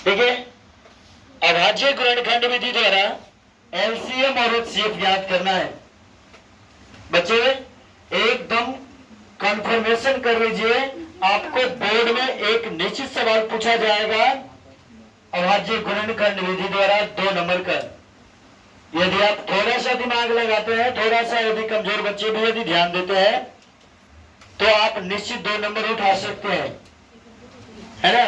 ठीक है। अभाज्य गुणनखंड विधि द्वारा एलसीएम और एचसीएफ ज्ञात करना है। बच्चे एकदम कंफर्मेशन कर लीजिए, आपको बोर्ड में एक निश्चित सवाल पूछा जाएगा अभाज्य गुणनखंड विधि द्वारा 2 नंबर का। यदि आप थोड़ा सा दिमाग लगाते हैं, थोड़ा सा यदि कमजोर बच्चे भी यदि ध्यान देते हैं, तो आप निश्चित 2 नंबर उठा सकते हैं, है ना।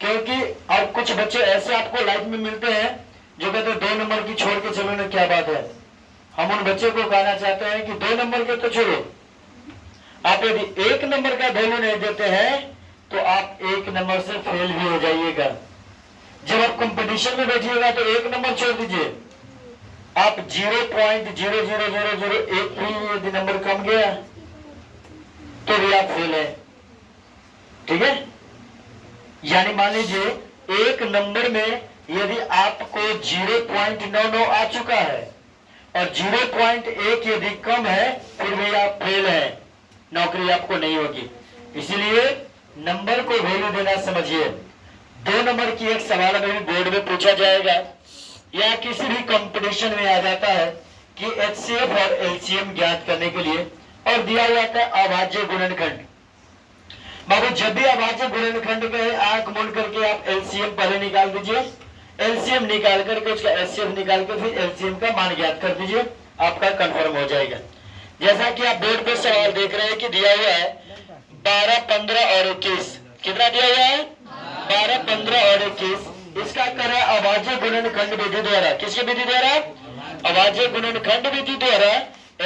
क्योंकि अब कुछ बच्चे ऐसे आपको लाइफ में मिलते हैं जो कहते हैं 2 नंबर की छोड़ के चलो ना, क्या बात है। हम उन बच्चे को कहना चाहते हैं कि 2 नंबर के तो छोड़ो, आप यदि 1 नंबर का वैल्यू नहीं देते हैं तो आप 1 नंबर से फेल भी हो जाइएगा। जब आप कंपटीशन में बैठिएगा तो 1 नंबर छोड़ दीजिए, आप 0.00001 भी यदि नंबर कम गया तो भी आप फेल है। ठीक है। यानी मान लीजिए 1 नंबर में यदि आपको 0.99 आ चुका है और 0.1 यदि कम है, फिर भी आप फेल है, नौकरी आपको नहीं होगी। इसलिए नंबर को वैल्यू देना समझिए। 2 नंबर की एक सवाल अभी बोर्ड में पूछा जाएगा या किसी भी कंपटीशन में आ जाता है कि एचसीएफ और एलसीएम ज्ञात करने के लिए, और दिया जाता है अभाज्य गुणनखंड। बाबू जब भी अभाज्य गुणनखंड के आंख मूंद करके आप एलसीएम पहले निकाल दीजिए, एलसीएम निकाल करके उसका एचसीएफ निकाल के फिर एलसीएम का मान ज्ञात कर दीजिए, आपका कंफर्म हो जाएगा। जैसा कि आप बोर्ड पे सवाल देख रहे हैं कि दिया हुआ है 12, 15 और 21। कितना दिया हुआ है? 12, 15 और 21। इसका करें अभाज्य गुणनखंड विधि द्वारा। किसकी विधि द्वारा? अभाज्य गुणनखंड विधि द्वारा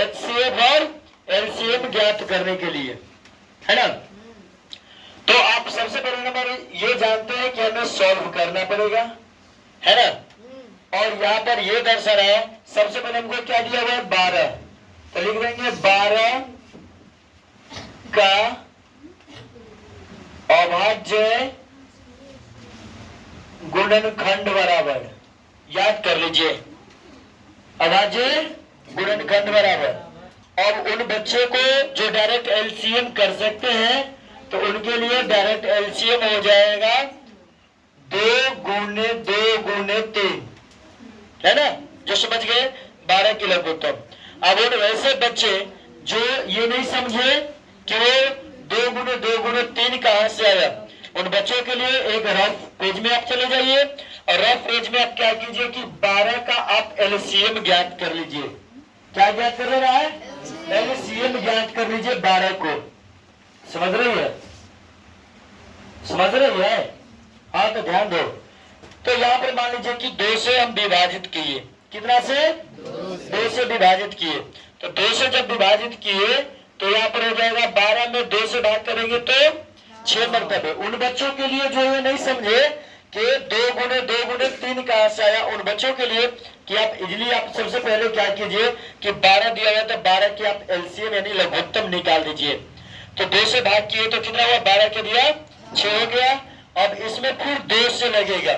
एचसीएफ और एलसीएम ज्ञात करने के लिए, है ना। तो आप सबसे पहले नंबर ये जानते हैं कि हमें सॉल्व करना पड़ेगा, है ना। और यहाँ पर ये दर्शा रहा है, सबसे पहले हमको क्या दिया हुआ है? 12, तो लिख देंगे 12 का अभाज्य गुणनखंड बराबर, याद कर लीजिए, अभाज्य गुणनखंड बराबर। अब उन बच्चे को जो डायरेक्ट एलसीएम कर सकते हैं तो उनके लिए डायरेक्ट एलसीएम हो जाएगा 2 गुणे 2 गुणे 3, है ना, जो समझ गए 12 की लघुत्तम। अब उन वैसे बच्चे जो ये नहीं समझे कि वो 2 गुणे 2 गुणे 3 कहां से आया, उन बच्चों के लिए एक रफ पेज में आप चले जाइए और रफ पेज में आप क्या कीजिए कि 12 का आप एलसीएम ज्ञात कर लीजिए। क्या ज्ञात कर रहा है? एलसीएम ज्ञात कर लीजिए 12 को। समझ रही है? समझ रही है? हाँ, तो ध्यान दो। तो यहाँ पर मान लीजिए कि 2 से हम विभाजित किए, कितना से? 2 से विभाजित किए। तो 2 से जब विभाजित किए तो यहाँ पर हो जाएगा 12 में 2 से भाग करेंगे तो 6 मरतबे। उन बच्चों के लिए जो ये नहीं समझे कि 2 गुणे 2 गुणे 3 कहां से आया, उन बच्चों के लिए कि आप इजली आप सबसे पहले क्या कीजिए कि 12 दिया गया तो 12 की आप एलसीएम यानी लघुत्तम निकाल दीजिए। तो 2 से भाग किए तो कितना हुआ? 12 के दिया 6 हो गया। अब इसमें फिर 2 से लगेगा।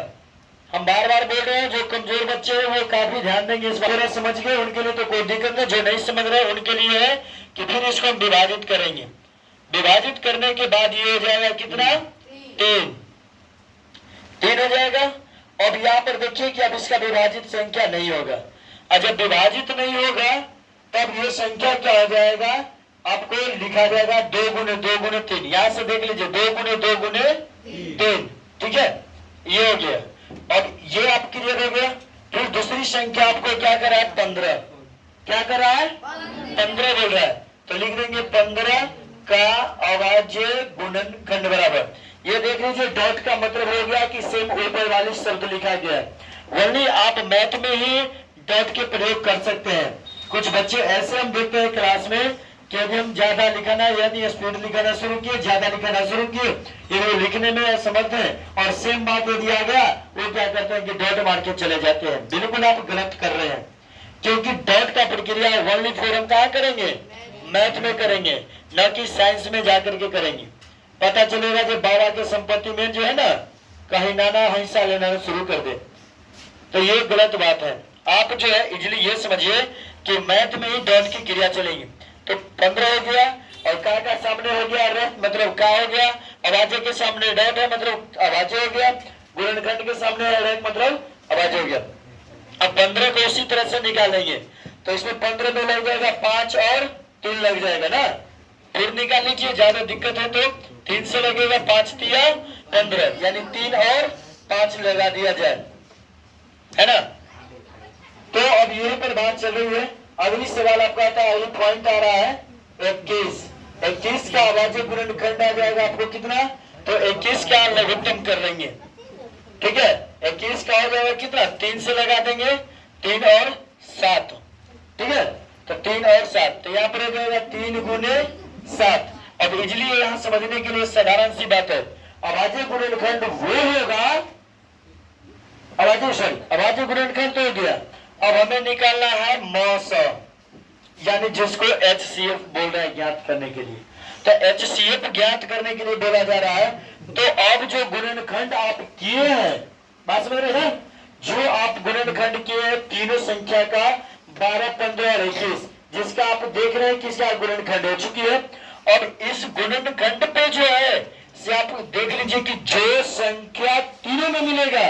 हम बार बार बोल रहे हैं, जो कमजोर बच्चे हैं वो काफी ध्यान देंगे इस बारे। समझ गए उनके लिए तो कोई दिक्कत नहीं, जो नहीं समझ रहे उनके लिए है कि फिर इसको हम विभाजित करेंगे। विभाजित करने के बाद ये हो जाएगा कितना? 3 हो जाएगा। अब यहाँ पर देखिए कि अब इसका विभाजित संख्या नहीं होगा, और जब विभाजित नहीं होगा तब ये संख्या क्या हो जाएगा? आपको लिखा जाएगा 2 गुणे 2 गुणे 3। यहां से देख लीजिए 2 गुणे 2 गुणे 3, ठीक है, ये हो गया। अब ये आप क्लियर हो गया। फिर दूसरी संख्या आपको क्या करा है? 15। क्या करा है? 15 बोल रहा है, तो लिख देंगे 15 का अभाज्य गुणनखंड बराबर। ये देख लीजिए डॉट का मतलब हो गया कि सेम ऊपर वाली शब्द लिखा गया है। वही आप मैथ में ही डॉट के प्रयोग कर सकते हैं। कुछ बच्चे ऐसे हम देखते हैं क्लास में कि अभी हम ज्यादा लिखाना यानी स्पीड लिखाना शुरू किए, ज्यादा लिखाना शुरू किए, ये लिखने में असमर्थ है, और सेम बात यदि आ गया वो क्या करते हैं कि डॉट मार के चले जाते हैं। बिल्कुल आप गलत कर रहे हैं, क्योंकि डॉट का प्रक्रिया ओनली फोर हम कहाँ करेंगे? मैथ में करेंगे, न कि साइंस में जाकर के करेंगे। पता चलेगा जब बाबा के संपत्ति में जो है ना कहीं नाना हिस्सा लेना शुरू कर दे, तो ये गलत बात है। आप जो है इजली ये समझिए कि मैथ में ही डॉट की क्रिया चलेगी। तो 15 हो गया, और का सामने हो गया रफ, मतलब का हो गया, अभाज्य के सामने डॉट है मतलब अभाज्य हो गया। गुणनखंड घंट के सामने रैंक मतलब आवाज हो गया। अब 15 को उसी तरह से निकालेंगे, तो इसमें 15 में लग जाएगा 5 और 3 लग जाएगा ना। फिर निकाल लीजिए, ज्यादा दिक्कत है तो 3 से लगेगा, 5 तिया 15, यानी 3 और 5 लगा दिया जाए, है ना। तो अब यहीं पर बात चल रही है। अगली सवाल आपका आता है, पॉइंट आ रहा है 21। 21 का अभाज्य गुणनखंड आ जाएगा आपको कितना, तो 21 का लघुत्तम कर लेंगे, ठीक है। 21 का हो जाएगा कितना, 3 से लगा देंगे, 3 और 7, ठीक है। तो 3 और 7, तो यहाँ पर हो जाएगा 3 गुने 7। अब इजली यहाँ समझने के लिए साधारण सी बात है, अभाज्य गुणनखंड वो होगा, अभाज्य गुणनखंड तो हो गया। अब हमें निकालना है मौसा, यानी जिसको HCF बोल रहे हैं ज्ञात करने के लिए। तो HCF ज्ञात करने के लिए बोला जा रहा है। तो अब जो गुणनखंड आप किए हैं, बात समझ रहे हैं, जो आप गुणनखंड किए तीनों संख्या का 12, 15 और 21, जिसका आप देख रहे हैं किसका गुणनखंड हो चुकी है। अब इस गुणनखंड पे जो है से आप देख लीजिए कि जो संख्या तीनों में मिलेगा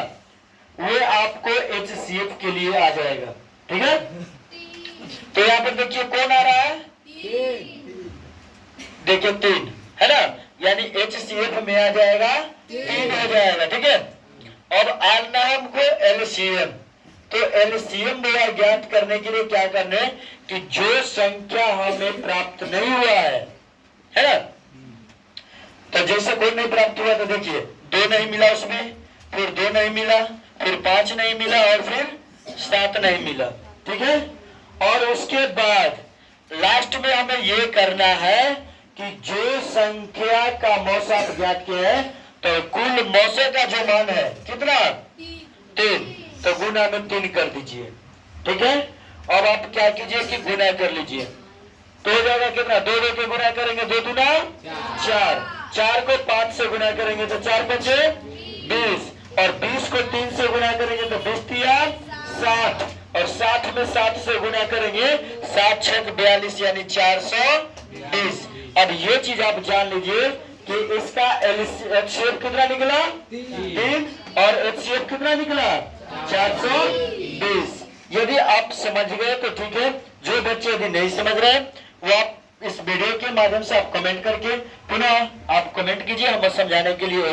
वो आपको HCF के लिए आ जाएगा, ठीक है। तो यहाँ पर देखिए कौन आ रहा है, देखिए 3, है ना, यानी HCF में आ जाएगा 3 हो जाएगा, ठीक है। अब आना है हमको LCM। तो LCM ज्ञात करने के लिए क्या करना है कि जो संख्या हमें प्राप्त नहीं हुआ है ना। तो जैसे कोई नहीं प्राप्त हुआ, तो देखिए 2 नहीं मिला उसमें, फिर 2 नहीं मिला, फिर 5 नहीं मिला और फिर 7 नहीं मिला, ठीक है। और उसके बाद लास्ट में हमें यह करना है कि जो संख्या का मौसा आप ज्ञात किया है, तो कुल मौसे का जो मान है कितना, 3, तो गुना में 3 कर दीजिए, ठीक है। अब आप क्या कीजिए कि गुना कर लीजिए, तो हो जाएगा कितना, 2 2 के गुना करेंगे, 2 दूना 4, 4 को 5 से गुना करेंगे तो 4 5 20, और 20 को 3 से गुना करेंगे तो 20 तिया 60, और 60 में 7 से गुना करेंगे, 7 6 42, यानी 420। अब ये चीज आप जान लीजिए कि इसका HCF कितना निकला, 3, और HCF कितना निकला, 420। यदि आप समझ गए तो ठीक है, जो बच्चे यदि नहीं समझ रहे वो आप इस वीडियो के माध्यम से आप कमेंट करके पुनः आप कमेंट कीजिए, हम समझाने के लिए